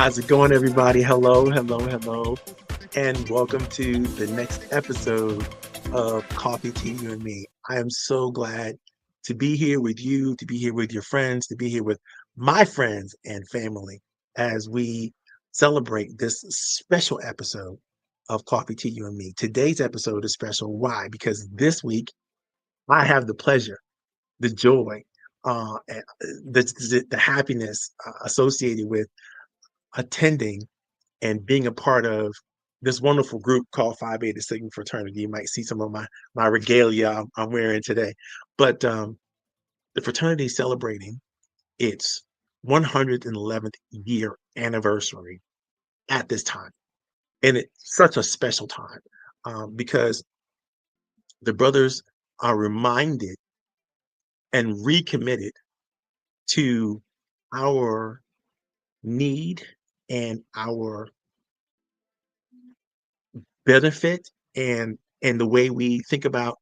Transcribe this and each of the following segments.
How's it going, everybody? Hello, hello, hello, and welcome to the next episode of Coffee, Tea, You and Me. I am so glad to be here with you, to be here with your friends, to be here with my friends and family as we celebrate this special episode of Coffee, Tea, You and Me. Today's episode is special. Why? Because this week I have the pleasure, the joy, the happiness associated with attending and being a part of this wonderful group called Phi Beta Sigma Fraternity. You might see some of my regalia I'm wearing today, but the fraternity is celebrating its 111th year anniversary at this time, and it's such a special time because the brothers are reminded and recommitted to our need and our benefit and the way we think about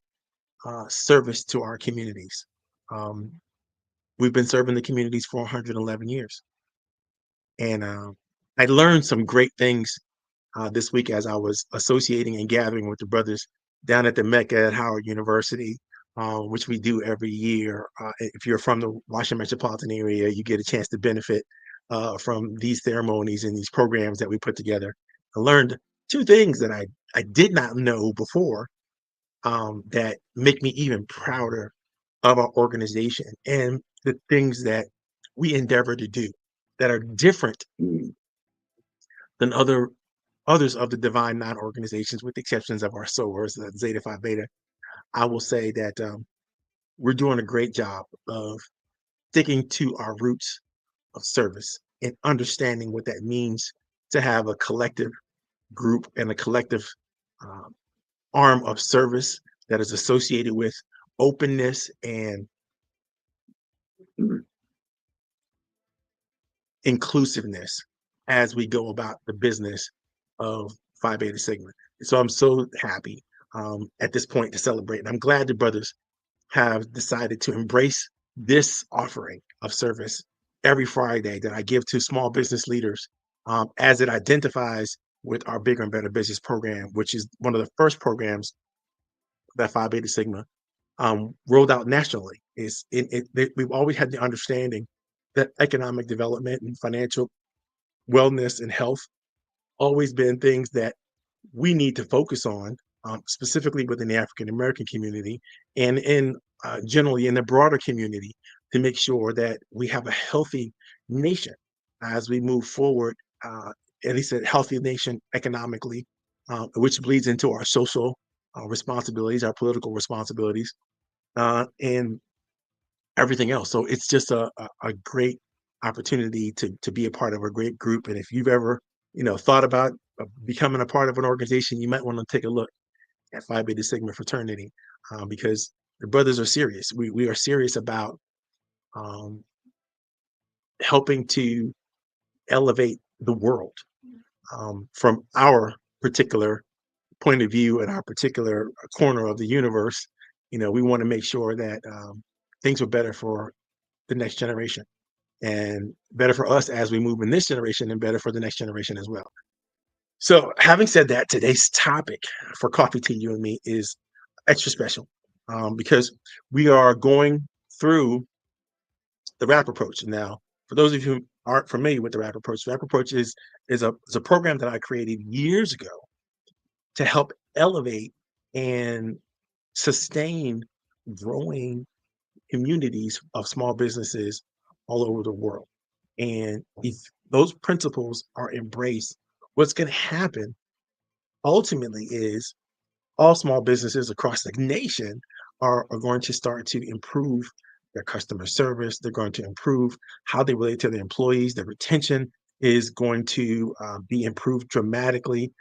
service to our communities. Um, we've been serving the communities for 111 years, and I learned some great things this week as I was associating and gathering with the brothers down at the Mecca at Howard University, which we do every year. If you're from the Washington metropolitan area, you get a chance to benefit from these ceremonies and these programs that we put together. I learned two things that I did not know before that make me even prouder of our organization and the things that we endeavor to do that are different than others of the divine nine organizations, with the exceptions of our SOARs, the Zeta Phi Beta. I will say that we're doing a great job of sticking to our roots of service and understanding what that means to have a collective group and a collective um, arm of service that is associated with openness and inclusiveness as we go about the business of Phi Beta Sigma. So I'm so happy at this point to celebrate. And I'm glad the brothers have decided to embrace this offering of service every Friday that I give to small business leaders as it identifies with our Bigger and Better Business program, which is one of the first programs that Phi Beta Sigma rolled out nationally. We've always had the understanding that economic development and financial wellness and health always been things that we need to focus on, specifically within the African American community and in generally in the broader community, to make sure that we have a healthy nation as we move forward. At least a healthy nation economically, which bleeds into our social responsibilities, our political responsibilities, and everything else. So it's just a great opportunity to be a part of a great group. And if you've ever, thought about becoming a part of an organization, you might want to take a look at Phi Beta Sigma fraternity, because the brothers are serious. We are serious about um, helping to elevate the world from our particular point of view and our particular corner of the universe. We want to make sure that things are better for the next generation and better for us as we move in this generation and better for the next generation as well. So, having said that, today's topic for Coffee Tea, You and Me is extra special because we are going through the RAP approach. Now, for those of you who aren't familiar with the RAP approach is a program that I created years ago to help elevate and sustain growing communities of small businesses all over the world. And if those principles are embraced, what's going to happen ultimately is all small businesses across the nation are going to start to improve their customer service. They're going to improve how they relate to their employees. Their retention is going to be improved dramatically.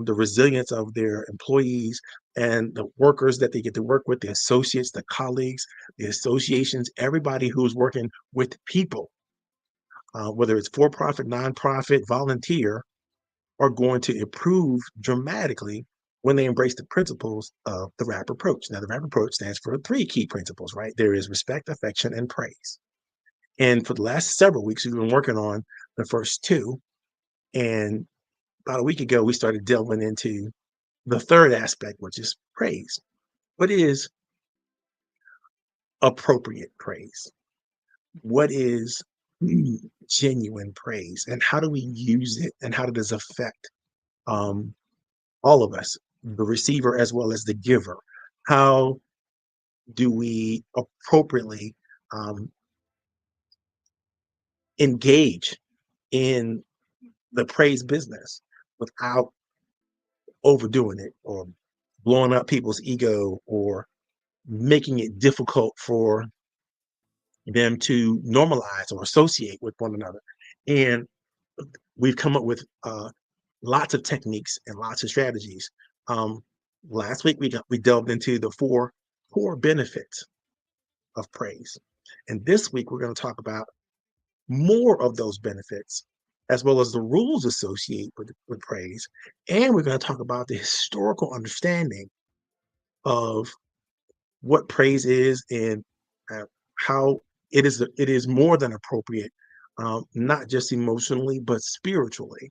The resilience of their employees and the workers that they get to work with, the associates, the colleagues, the associations, everybody who's working with people, whether it's for profit, nonprofit, volunteer, are going to improve dramatically when they embrace the principles of the RAP approach. Now, the RAP approach stands for three key principles, right? There is respect, affection, and praise. And for the last several weeks, we've been working on the first two. And about a week ago, we started delving into the third aspect, which is praise. What is appropriate praise? What is genuine praise? And how do we use it? And how does it affect um, all of us, the receiver as well as the giver? How do we appropriately um, engage in the praise business without overdoing it or blowing up people's ego or making it difficult for them to normalize or associate with one another? And we've come up with lots of techniques and lots of strategies. Um, Last week we delved into the four core benefits of praise, and this week we're going to talk about more of those benefits as well as the rules associated with praise, and we're going to talk about the historical understanding of what praise is and how it is more than appropriate, not just emotionally but spiritually,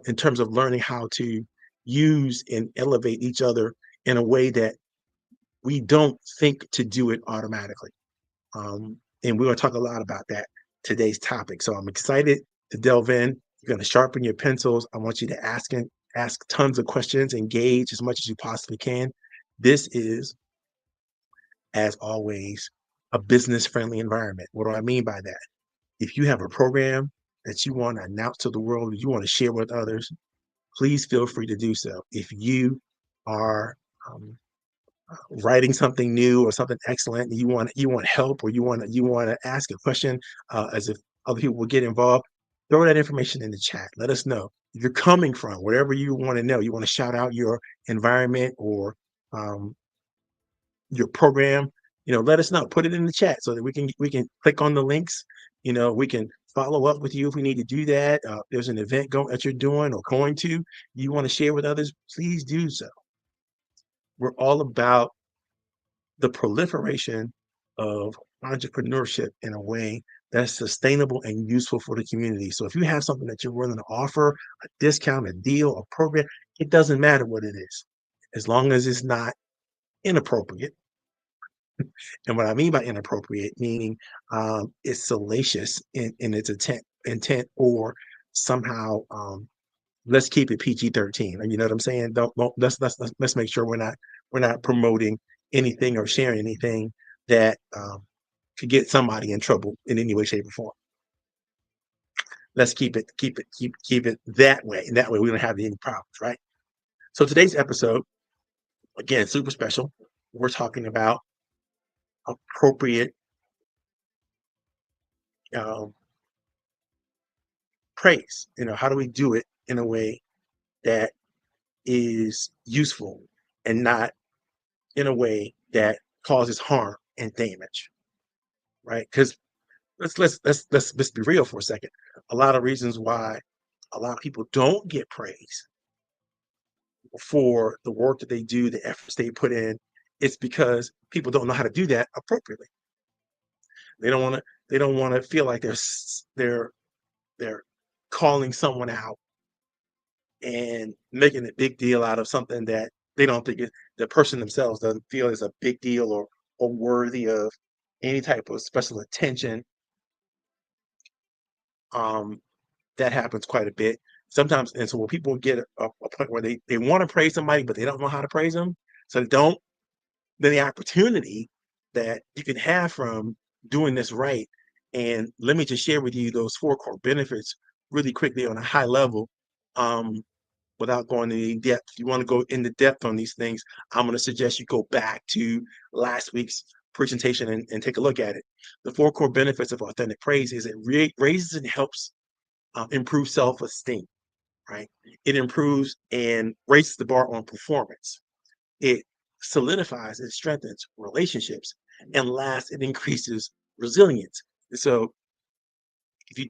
in terms of learning how to use and elevate each other in a way that we don't think to do it automatically. And we're going to talk a lot about that today's topic. So I'm excited to delve in. You're going to sharpen your pencils. I want you to ask tons of questions, engage as much as you possibly can. This is, as always, a business friendly environment. What do I mean by that? If you have a program, that you want to announce to the world, that you want to share with others, please feel free to do so. If you are um, writing something new or something excellent, and you want help, or you want to ask a question, as if other people will get involved, throw that information in the chat. Let us know if you're coming from, whatever you want to know. You want to shout out your environment or um, your program, let us know. Put it in the chat so that we can click on the links. We can follow up with you if we need to do that. There's an event that you're doing or going to, you want to share with others, please do so. We're all about the proliferation of entrepreneurship in a way that's sustainable and useful for the community. So if you have something that you're willing to offer, a discount, a deal, a program, it doesn't matter what it is, as long as it's not inappropriate. And what I mean by inappropriate, meaning it's salacious in its intent, or somehow, let's keep it PG-13. You know what I'm saying? Don't let's make sure we're not promoting anything or sharing anything that could get somebody in trouble in any way, shape, or form. Let's keep it that way. And that way we don't have any problems, right? So today's episode, again, super special. We're talking about appropriate um, praise. How do we do it in a way that is useful and not in a way that causes harm and damage, right? Because let's be real for a second. A lot of reasons why a lot of people don't get praise for the work that they do, the efforts they put in, it's because people don't know how to do that appropriately. They don't want to. They don't want to feel like they're calling someone out and making a big deal out of something that they don't think the person themselves doesn't feel is a big deal, or worthy of any type of special attention. Um, that happens quite a bit sometimes, and so when people get a point where they want to praise somebody, but they don't know how to praise them, so they don't. Then the opportunity that you can have from doing this right, and let me just share with you those four core benefits really quickly on a high level. Um, Without going into any depth. If you want to go into depth on these things, I'm going to suggest you go back to last week's presentation and take a look at it. The four core benefits of authentic praise is it raises and helps improve self-esteem, right? It improves and raises the bar on performance. It solidifies and strengthens relationships. And last, it increases resilience. So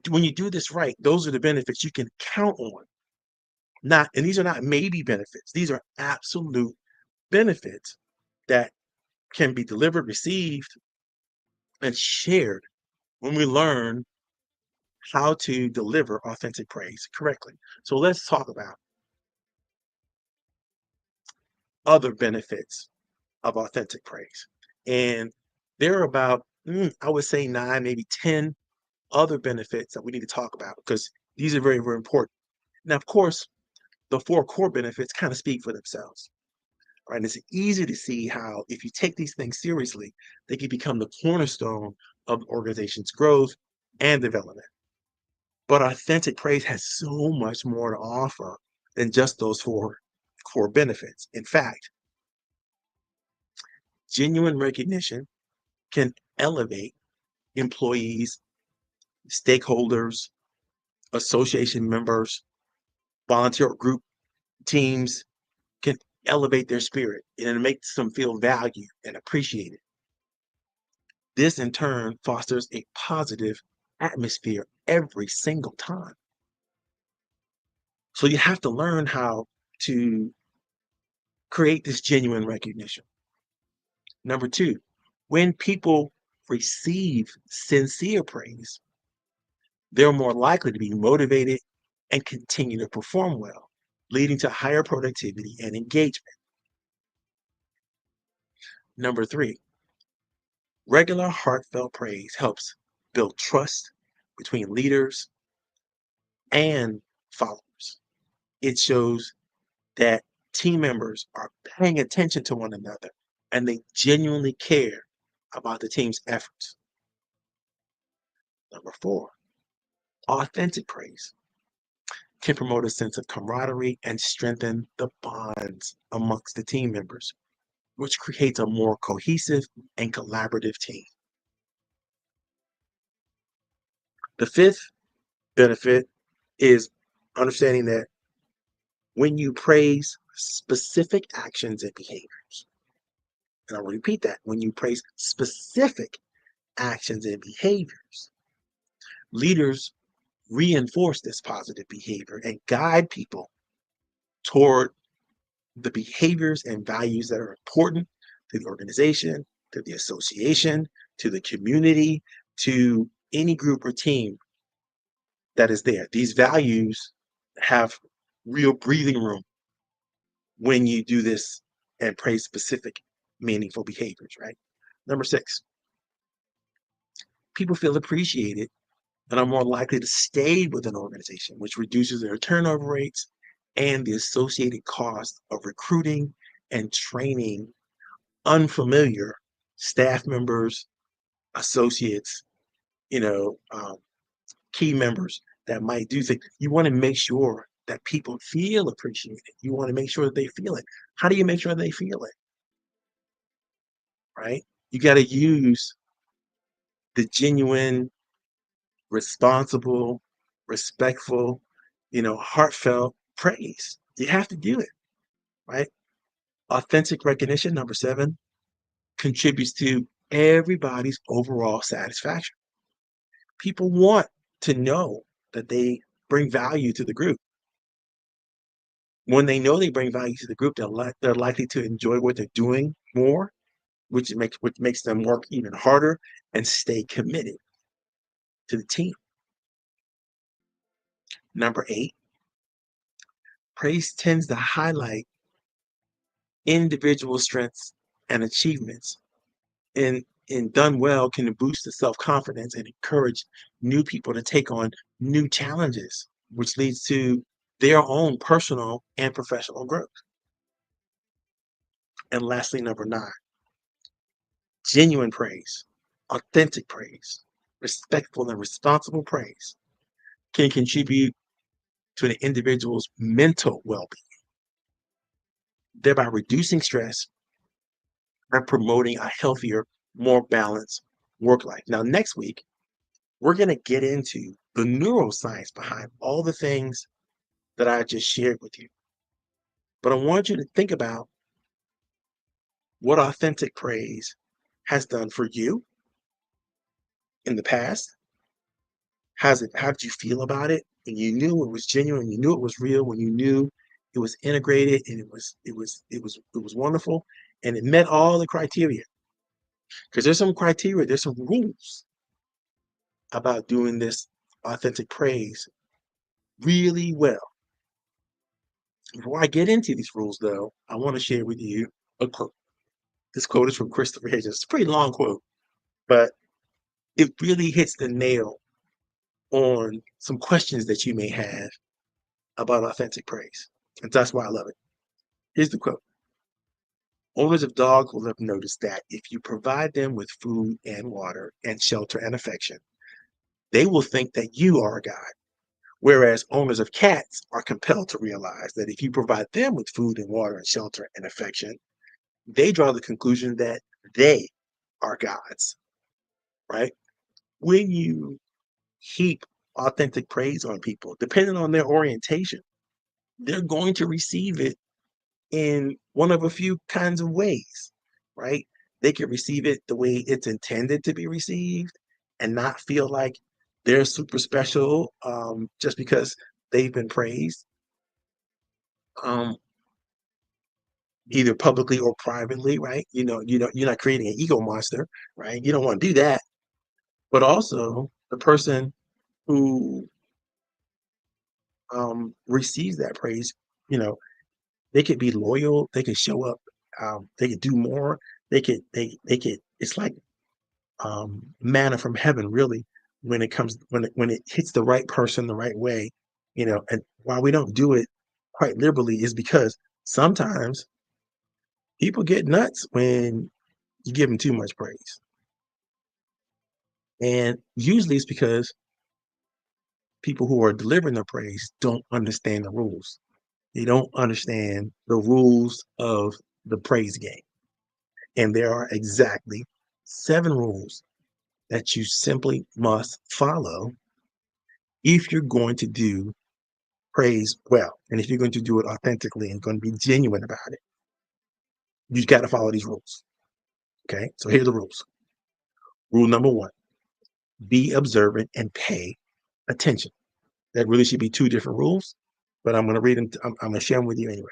when you do this right, those are the benefits you can count on. And these are not maybe benefits. These are absolute benefits that can be delivered, received, and shared when we learn how to deliver authentic praise correctly. So let's talk about other benefits of authentic praise. And there are about, I would say, 9, maybe 10 other benefits that we need to talk about, because these are very, very important. Now, of course, the four core benefits kind of speak for themselves. Right? And it's easy to see how, if you take these things seriously, they can become the cornerstone of the organization's growth and development. But authentic praise has so much more to offer than just those four core benefits. In fact, genuine recognition can elevate employees, stakeholders, association members, volunteer group teams, can elevate their spirit, and it makes them feel valued and appreciated. This in turn fosters a positive atmosphere every single time. So you have to learn how to create this genuine recognition. Number two, when people receive sincere praise, they're more likely to be motivated and continue to perform well, leading to higher productivity and engagement. Number three, regular heartfelt praise helps build trust between leaders and followers. It shows that team members are paying attention to one another and they genuinely care about the team's efforts. Number four, Authentic praise can promote a sense of camaraderie and strengthen the bonds amongst the team members, which creates a more cohesive and collaborative team. The fifth benefit is understanding that when you praise specific actions and behaviors, and I'll repeat that, when you praise specific actions and behaviors, leaders reinforce this positive behavior and guide people toward the behaviors and values that are important to the organization, to the association, to the community, to any group or team that is there. These values have real breathing room when you do this and praise specific meaningful behaviors, right? Number 6, people feel appreciated and are more likely to stay with an organization, which reduces their turnover rates and the associated cost of recruiting and training unfamiliar staff members, associates, you know, key members that might do things. You want to make sure that people feel appreciated. You want to make sure that they feel it. How do you make sure they feel it? Right? You got to use the genuine, responsible, respectful, heartfelt praise. You have to do it, right? Authentic recognition, number 7, contributes to everybody's overall satisfaction. People want to know that they bring value to the group. When they know they bring value to the group, they're likely to enjoy what they're doing more, which makes them work even harder and stay committed to the team. Number 8, praise tends to highlight individual strengths and achievements, and done well can boost the self-confidence and encourage new people to take on new challenges, which leads to their own personal and professional growth. And lastly, number 9, genuine praise, authentic praise, respectful and responsible praise can contribute to an individual's mental well-being, thereby reducing stress and promoting a healthier, more balanced work life. Now, next week, we're going to get into the neuroscience behind all the things that I just shared with you. But I want you to think about what authentic praise has done for you in the past. How did you feel about it? And you knew it was genuine, you knew it was real, when you knew it was integrated and it was wonderful and it met all the criteria. Because there's some criteria, there's some rules about doing this authentic praise really well. Before I get into these rules, though, I want to share with you a quote. This quote is from Christopher Hitchens. It's a pretty long quote, but it really hits the nail on some questions that you may have about authentic praise. And that's why I love it. Here's the quote. Owners of dogs will have noticed that if you provide them with food and water and shelter and affection, they will think that you are a God. Whereas owners of cats are compelled to realize that if you provide them with food and water and shelter and affection, they draw the conclusion that they are gods, right? When you heap authentic praise on people, depending on their orientation, they're going to receive it in one of a few kinds of ways, right? They can receive it the way it's intended to be received and not feel like they're super special just because they've been praised, um, either publicly or privately, right? You're not creating an ego monster, right? You don't want to do that. But also, the person who receives that praise, you know, they could be loyal, they could show up, they could do more, they could it's like manna from heaven, really, when it hits the right person the right way, and why we don't do it quite liberally is because sometimes people get nuts when you give them too much praise. And usually it's because people who are delivering the praise don't understand the rules. They don't understand the rules of the praise game. And there are exactly 7 rules that you simply must follow if you're going to do praise well. And if you're going to do it authentically and going to be genuine about it, you've got to follow these rules. Okay. So here are the rules. Rule number 1, be observant and pay attention. That really should be 2 different rules, but I'm going to read them. I'm going to share them with you anyway.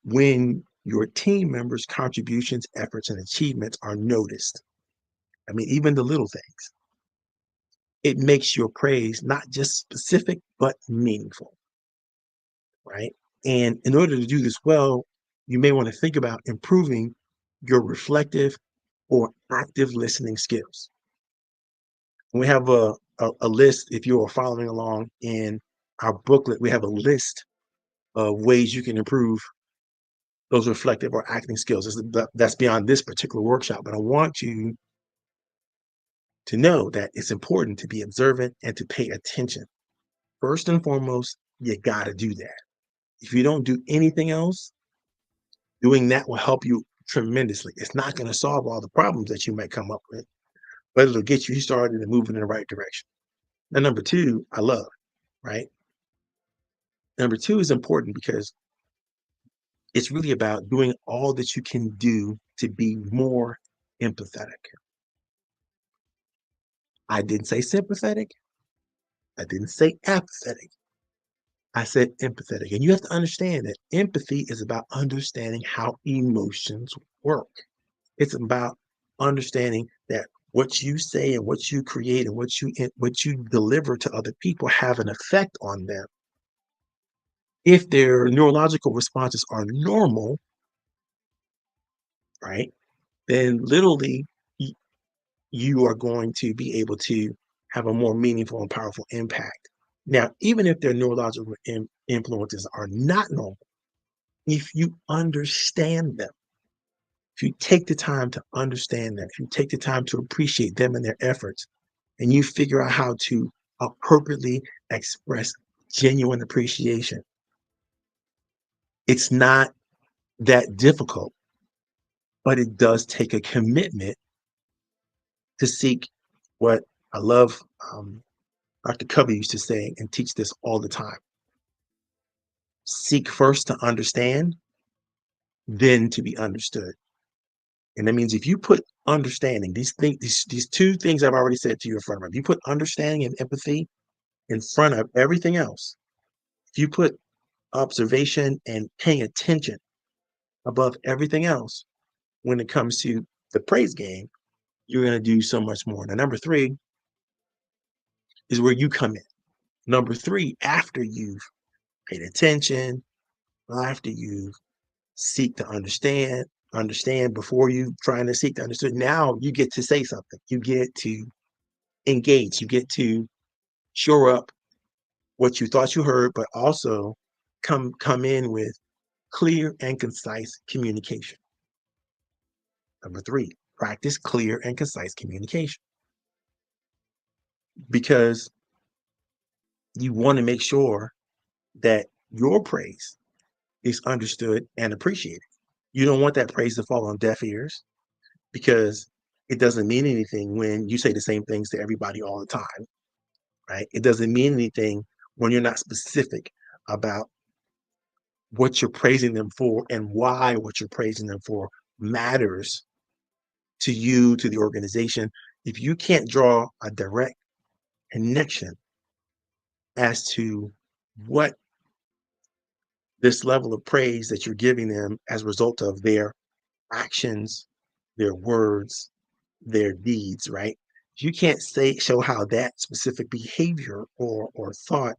When your team members' contributions, efforts, and achievements are noticed, I mean, even the little things, it makes your praise not just specific, but meaningful, right? And in order to do this well, you may want to think about improving your reflective or active listening skills. We have a list, if you are following along in our booklet, we have a list of ways you can improve those reflective or acting skills. That's beyond this particular workshop, but I want you to know that it's important to be observant and to pay attention. First and foremost, you got to do that. If you don't do anything else, doing that will help you tremendously. It's not going to solve all the problems that you might come up with, but it'll get you started and moving in the right direction. Now, number 2, I love, right? Number 2 is important because it's really about doing all that you can do to be more empathetic. I didn't say sympathetic. I didn't say apathetic. I said empathetic. And you have to understand that empathy is about understanding how emotions work. It's about understanding that what you say and what you create and what you deliver to other people have an effect on them. If their neurological responses are normal, right, then literally you are going to be able to have a more meaningful and powerful impact. Now, even if their neurological influences are not normal, if you understand them, if you take the time to understand them, if you take the time to appreciate them and their efforts, and you figure out how to appropriately express genuine appreciation, it's not that difficult, but it does take a commitment to seek what I love. Dr. Covey used to say and teach this all the time. Seek first to understand, then to be understood. And that means if you put understanding, these 2 things I've already said to you in front of them, if you put understanding and empathy in front of everything else, if you put observation and paying attention above everything else when it comes to the praise game, you're going to do so much more. Now, number 3 is where you come in. Number 3, after you've paid attention, after you've seek to understand before you trying to seek to understand. Now you get to say something. You get to engage. You get to shore up what you thought you heard, but also come in with clear and concise communication. Number 3, practice clear and concise communication because you want to make sure that your praise is understood and appreciated. You don't want that praise to fall on deaf ears because it doesn't mean anything when you say the same things to everybody all the time, right? It doesn't mean anything when you're not specific about what you're praising them for and why what you're praising them for matters to you, to the organization. If you can't draw a direct connection as to what this level of praise that you're giving them as a result of their actions, their words, their deeds, right? You can't show how that specific behavior or thought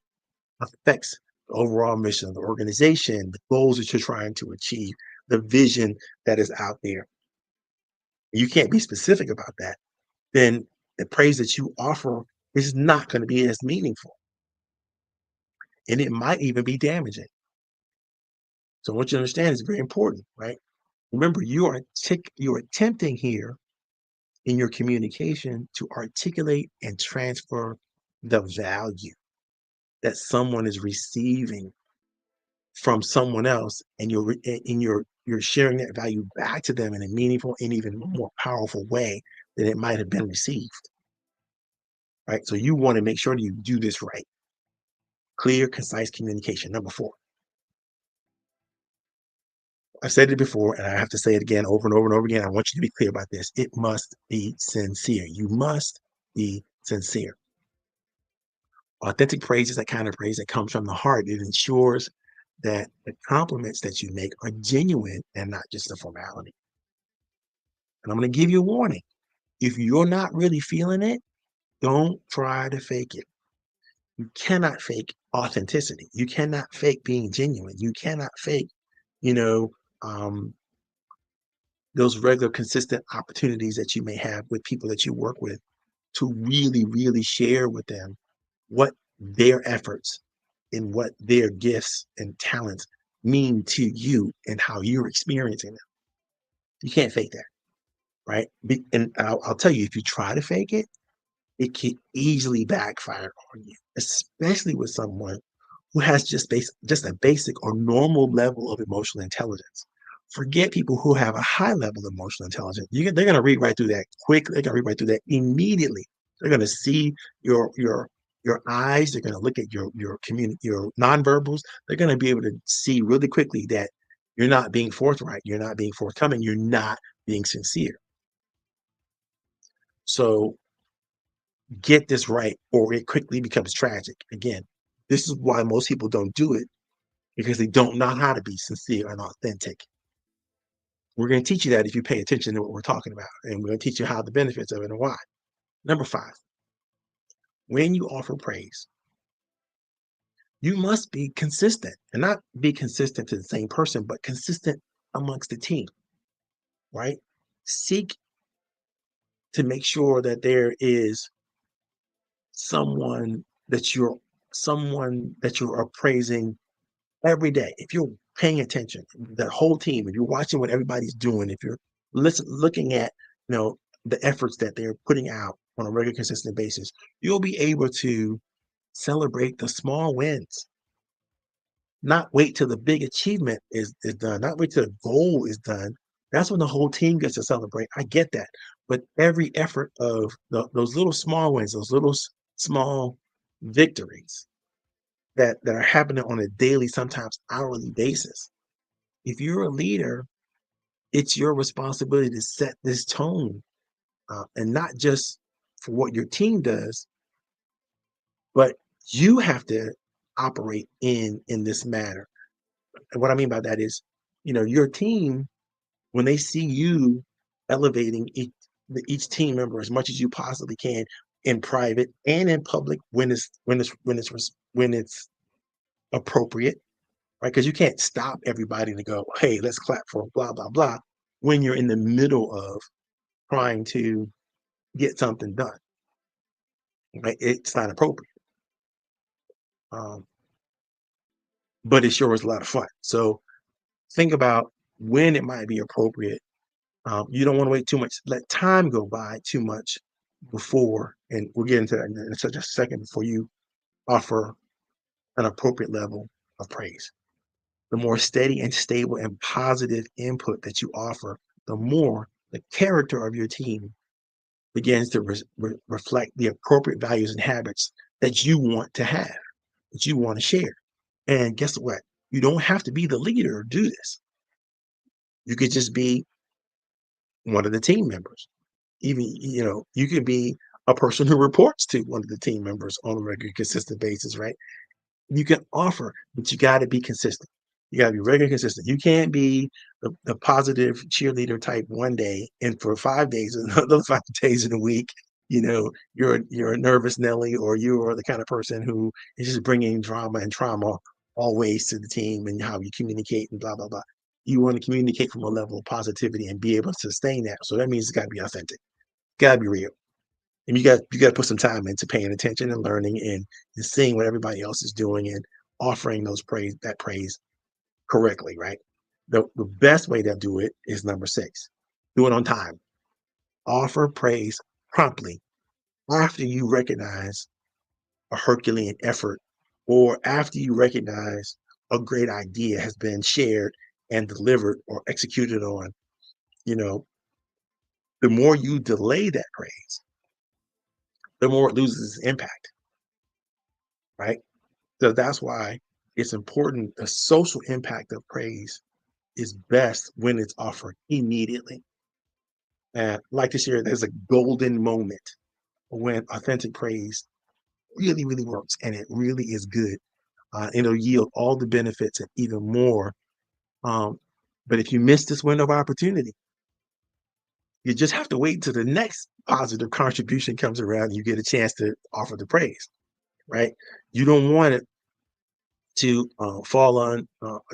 affects the overall mission of the organization, the goals that you're trying to achieve, the vision that is out there. You can't be specific about that. Then the praise that you offer is not going to be as meaningful. And it might even be damaging. So what you understand is very important, right? Remember, you're attempting here in your communication to articulate and transfer the value that someone is receiving from someone else, and you're sharing that value back to them in a meaningful and even more powerful way than it might have been received, right? So you want to make sure that you do this right. Clear, concise communication. Number 4. I've said it before, and I have to say it again over and over and over again. I want you to be clear about this. It must be sincere. You must be sincere. Authentic praise is that kind of praise that comes from the heart. It ensures that the compliments that you make are genuine and not just a formality. And I'm going to give you a warning. If you're not really feeling it, don't try to fake it. You cannot fake authenticity. You cannot fake being genuine. You cannot fake, you know, um, those regular, consistent opportunities that you may have with people that you work with to really, really share with them what their efforts and what their gifts and talents mean to you and how you're experiencing them. You can't fake that, right? And I'll tell you, if you try to fake it can easily backfire on you, especially with someone who has just a basic or normal level of emotional intelligence. Forget people who have a high level of emotional intelligence. They're going to read right through that quickly. They're going to read right through that immediately. They're going to see your eyes. They're going to look at your nonverbals. They're going to be able to see really quickly that you're not being forthright. You're not being forthcoming. You're not being sincere. So get this right, or it quickly becomes tragic. Again, this is why most people don't do it, because they don't know how to be sincere and authentic. We're going to teach you that if you pay attention to what we're talking about, and we're going to teach you how the benefits of it and why. Number 5, when you offer praise, you must be consistent, and not be consistent to the same person, but consistent amongst the team, right? Seek to make sure that there is someone that you're someone that you are praising every day. If you're paying attention, the whole team, if you're watching what everybody's doing, if you're looking at, the efforts that they're putting out on a regular, consistent basis, you'll be able to celebrate the small wins. Not wait till the big achievement is done. Not wait till the goal is done. That's when the whole team gets to celebrate. I get that, but every effort of those little small wins, those little small victories that are happening on a daily, sometimes hourly basis. If you're a leader, it's your responsibility to set this tone, and not just for what your team does, but you have to operate in this manner. And what I mean by that is, your team, when they see you elevating each team member as much as you possibly can in private and in public when it's appropriate, right? Because you can't stop everybody to go, hey, let's clap for blah, blah, blah, when you're in the middle of trying to get something done, right? It's not appropriate. Um, but it sure is a lot of fun. So think about when it might be appropriate. You don't want to wait too much, let time go by too much before, and we'll get into that in such a second, before you offer an appropriate level of praise. The more steady and stable and positive input that you offer, the more the character of your team begins to reflect the appropriate values and habits that you want to have, that you want to share. And guess what? You don't have to be the leader to do this. You could just be one of the team members. Even, you could be a person who reports to one of the team members on a regular, consistent basis, right? You can offer, but you got to be consistent. You got to be regular, consistent. You can't be the positive cheerleader type one day, and for 5 days, and another 5 days in a week, you're a nervous Nelly, or you are the kind of person who is just bringing drama and trauma always to the team, and how you communicate and blah blah blah. You want to communicate from a level of positivity and be able to sustain that. So that means it's got to be authentic, got to be real. And you got to put some time into paying attention and learning, and seeing what everybody else is doing, and offering that praise correctly, right? The best way to do it is number 6. Do it on time. Offer praise promptly after you recognize a Herculean effort, or after you recognize a great idea has been shared and delivered or executed on, you know, the more you delay that praise, the more it loses its impact, right? So that's why it's important. The social impact of praise is best when it's offered immediately. And I'd like to share there's a golden moment when authentic praise really, really works and it really is good. It'll yield all the benefits and even more. Um, but if you miss this window of opportunity, you just have to wait until the next positive contribution comes around and you get a chance to offer the praise, right? You don't want it to fall on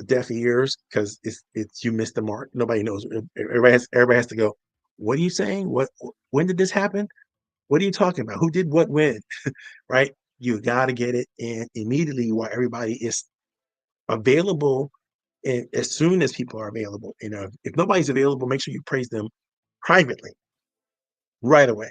deaf ears because it's you missed the mark. Nobody knows. Everybody has to go. What are you saying? What? When did this happen? What are you talking about? Who did what when? Right? You got to get it in immediately while everybody is available, and as soon as people are available. If nobody's available, make sure you praise them privately right away.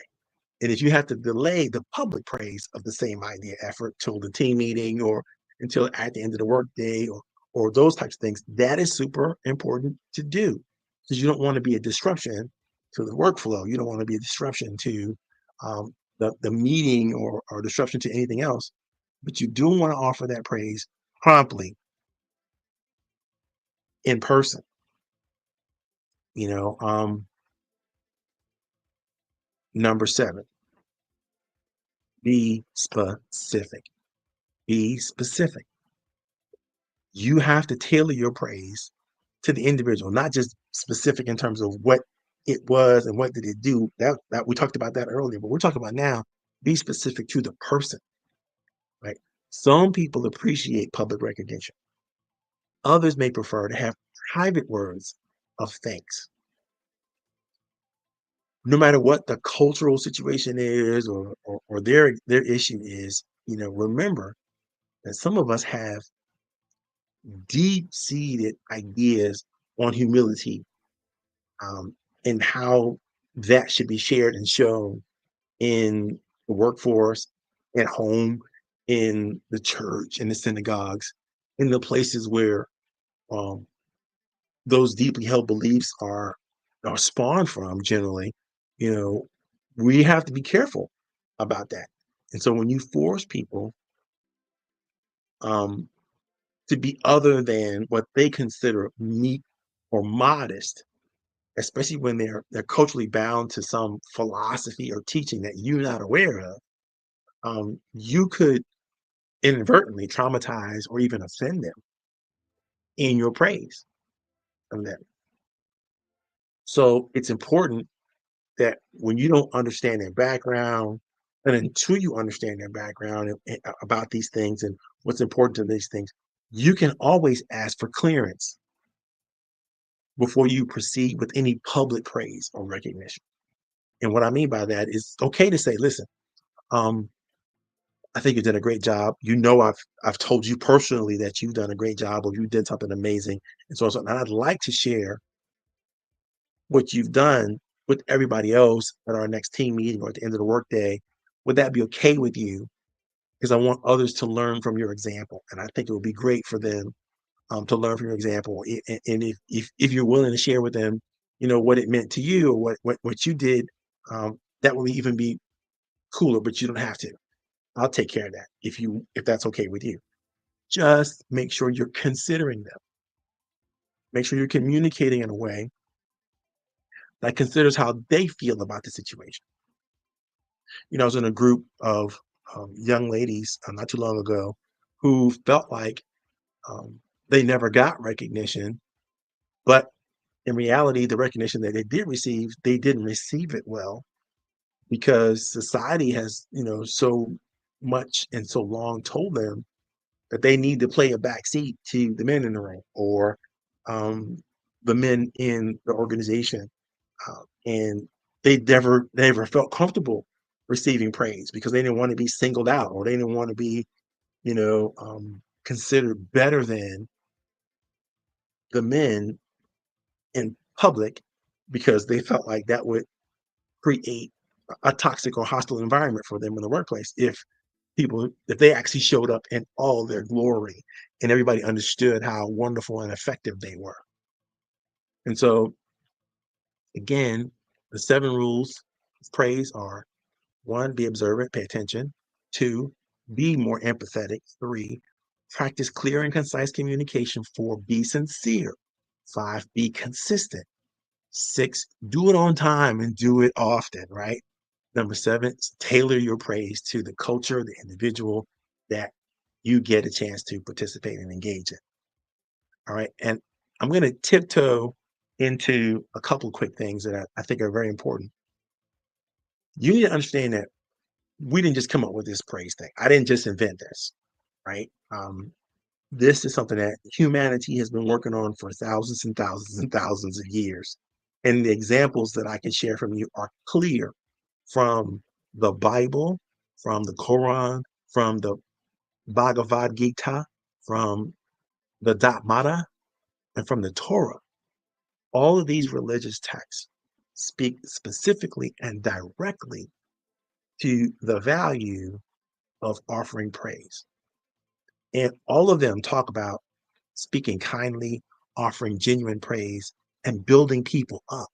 And if you have to delay the public praise of the same idea effort till the team meeting or until at the end of the workday or those types of things, that is super important to do because you don't want to be a disruption to the workflow. You don't want to be a disruption to the meeting or disruption to anything else. But you do want to offer that praise promptly in person. You know, number 7, be specific. Be specific. You have to tailor your praise to the individual, not just specific in terms of what it was and what did it do. That we talked about that earlier, but we're talking about now. Be specific to the person, right? Some people appreciate public recognition. Others may prefer to have private words of thanks. No matter what the cultural situation is or their issue is, remember that some of us have deep-seated ideas on humility, and how that should be shared and shown in the workforce, at home, in the church, in the synagogues, in the places where um, those deeply held beliefs are spawned from. Generally, you know, we have to be careful about that. And so, when you force people um, to be other than what they consider meek or modest, especially when they're culturally bound to some philosophy or teaching that you're not aware of, you could inadvertently traumatize or even offend them in your praise of them. So it's important that when you don't understand their background, and until you understand their background about these things and what's important to these things, you can always ask for clearance before you proceed with any public praise or recognition. And what I mean by that is okay to say, listen, um, I think you did a great job. I've told you personally that you've done a great job or you did something amazing and so on. And I'd like to share what you've done with everybody else at our next team meeting or at the end of the workday. Would that be okay with you? Because I want others to learn from your example. And I think it would be great for them to learn from your example. And if you're willing to share with them, what it meant to you or what you did, that would even be cooler, but you don't have to. I'll take care of that if that's okay with you. Just make sure you're considering them. Make sure you're communicating in a way that considers how they feel about the situation. I was in a group of young ladies not too long ago who felt like um, they never got recognition, but in reality, the recognition that they did receive, they didn't receive it well because society has, so much and so long told them that they need to play a back seat to the men in the room or um, the men in the organization. And they never felt comfortable receiving praise because they didn't want to be singled out or they didn't want to be, considered better than the men in public because they felt like that would create a toxic or hostile environment for them in the workplace if people, if they actually showed up in all their glory and everybody understood how wonderful and effective they were. And so, again, the 7 rules of praise are: 1, be observant, pay attention; 2, be more empathetic; 3, practice clear and concise communication; 4, be sincere; 5, be consistent; 6, do it on time and do it often, right? Number 7, tailor your praise to the culture, the individual that you get a chance to participate and engage in. All right. And I'm going to tiptoe into a couple of quick things that I think are very important. You need to understand that we didn't just come up with this praise thing. I didn't just invent this, right? This is something that humanity has been working on for thousands and thousands and thousands of years. And the examples that I can share from you are clear from the Bible, from the Quran, from the Bhagavad Gita, from the Dhamma, and from the Torah. All of these religious texts speak specifically and directly to the value of offering praise. And all of them talk about speaking kindly, offering genuine praise, and building people up.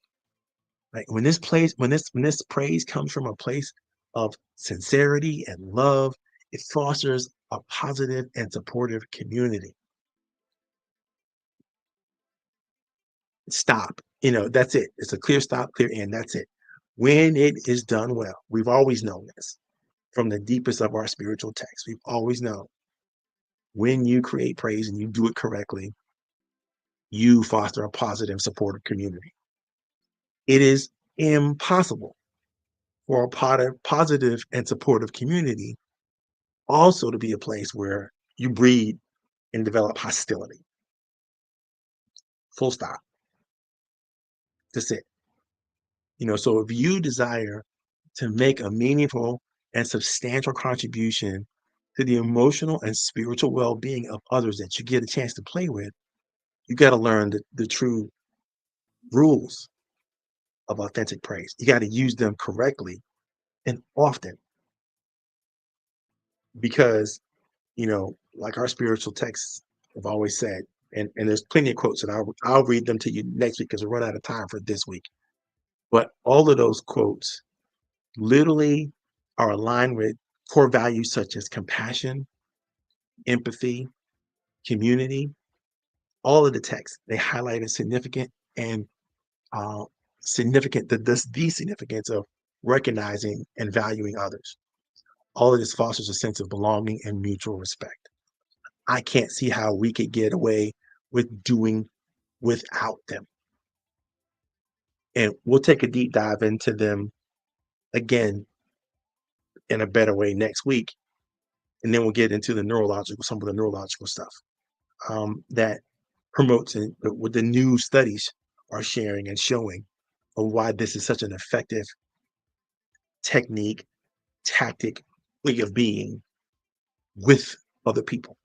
Right? When this praise comes from a place of sincerity and love, it fosters a positive and supportive community. Stop. That's it. It's a clear stop, clear end. That's it. When it is done well, we've always known this from the deepest of our spiritual texts. We've always known when you create praise and you do it correctly, you foster a positive, supportive community. It is impossible for a positive and supportive community also to be a place where you breed and develop hostility. Full stop. That's it. So if you desire to make a meaningful and substantial contribution to the emotional and spiritual well-being of others that you get a chance to play with, you got to learn the true rules of authentic praise. You got to use them correctly and often because, like our spiritual texts have always said, and there's plenty of quotes that I'll read them to you next week because we're running out of time for this week. But all of those quotes literally are aligned with core values such as compassion, empathy, community. All of the texts, they highlight a significant and uh, the significance of recognizing and valuing others. All of this fosters a sense of belonging and mutual respect. I can't see how we could get away with doing without them. And we'll take a deep dive into them again in a better way next week. And then we'll get into some of the neurological stuff that promotes what the new studies are sharing and showing of why this is such an effective technique, tactic, way of being with other people.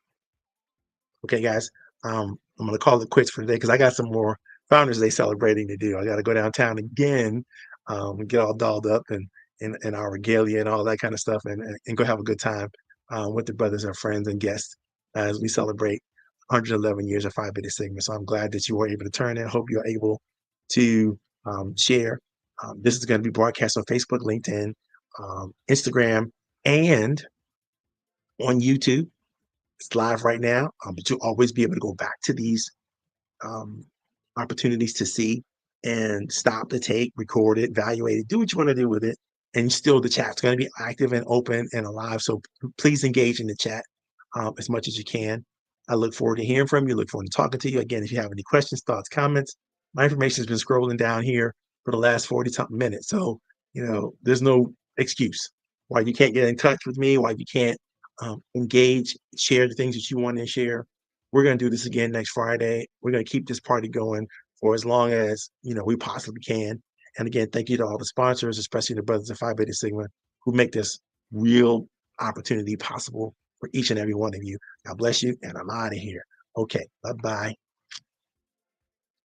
Okay, guys, I'm going to call it quits for today because I got some more Founders Day celebrating to do. I got to go downtown again and get all dolled up and our regalia and all that kind of stuff and go have a good time with the brothers and friends and guests as we celebrate 111 years of Phi Beta Sigma. So I'm glad that you were able to turn in. Hope you're able to share. This is going to be broadcast on Facebook, LinkedIn, Instagram, and on YouTube. It's live right now, but you'll always be able to go back to these um, opportunities to see and stop the tape, record it, evaluate it, do what you want to do with it. And still, the chat's going to be active and open and alive. So please engage in the chat as much as you can. I look forward to hearing from you. Look forward to talking to you. Again, if you have any questions, thoughts, comments, my information has been scrolling down here for the last 40 something minutes. So, there's no excuse why you can't get in touch with me, why you can't engage, share the things that you want to share. We're going to do this again next Friday. We're going to keep this party going for as long as we possibly can. And again, thank you to all the sponsors, especially the brothers of Phi Beta Sigma, who make this real opportunity possible for each and every one of you. God bless you, and I'm out of here. Okay, bye-bye.